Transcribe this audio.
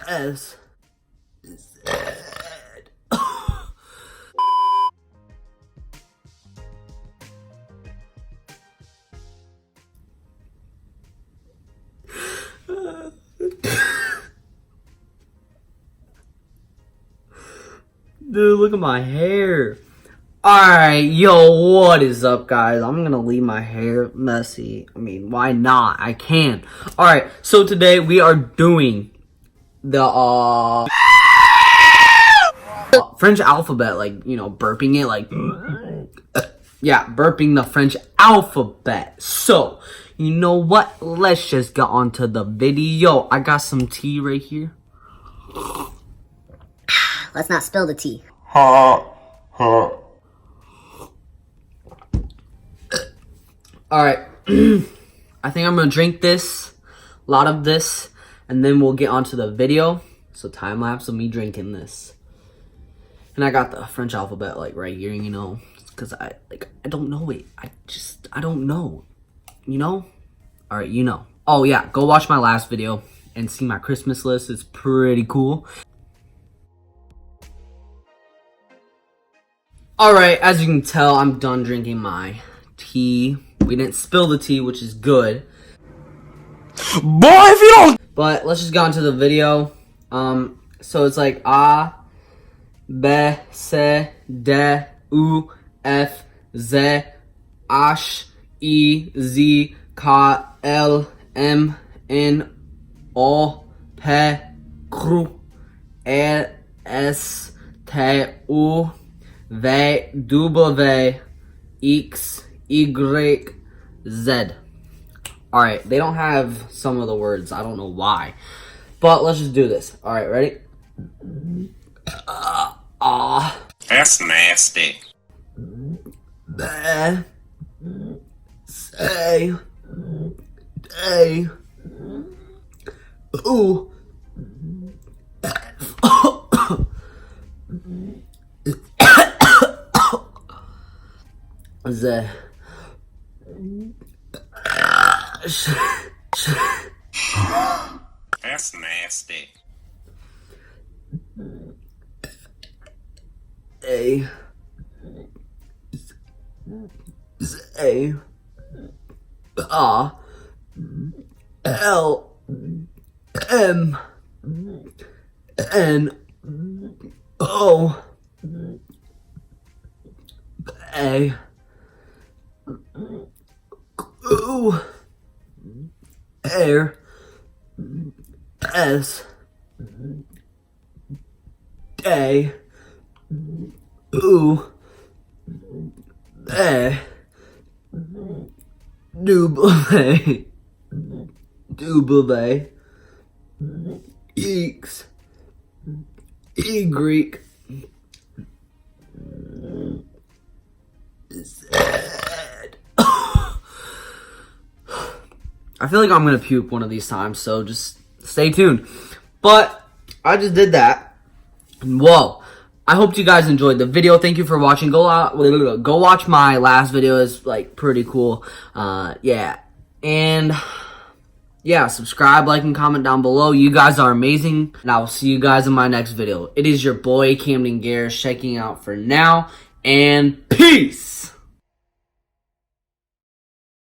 S. Dude, look at my hair. Alright, yo, what is up, guys? I'm gonna leave my hair messy. I mean, why not? I can. Alright, so today we are doing the, French alphabet, like, you know, burping it, like, yeah, burping the French alphabet. So, you know what? Let's just get on to the video. I got some tea right here. Let's not spill the tea. Alright, I think I'm gonna drink this, a lot of this, and then we'll get onto the video. So time lapse of me drinking this. And I got the French alphabet like right here, you know, because I don't know it. I don't know, you know? Alright, you know. Oh yeah, go watch my last video and see my Christmas list. It's pretty cool. Alright, as you can tell, I'm done drinking my tea. We didn't spill the tea, which is good. Boy, if you don't... But let's just go into the video. So it's like A, B, C, D, U, F, Z, H, I, Z, K, L, M, N, O, P, Q, R, S, T, U, V, W, X, Y, Z. Alright, they don't have some of the words. I don't know why. But let's just do this. Alright, ready? That's nasty. B, C, D, U, Z. That's nasty. A, Z, A, L, M, N, O, A, Q, R, S, D, U, A, W, W, X, Y, Z. I feel like I'm gonna puke one of these times, so just stay tuned. But I just did that. Whoa. I hope you guys enjoyed the video. Thank you for watching. Go watch my last video. It's like pretty cool. Yeah. And yeah, subscribe, like, and comment down below. You guys are amazing. And I will see you guys in my next video. It is your boy Camden Garris checking out for now. And peace!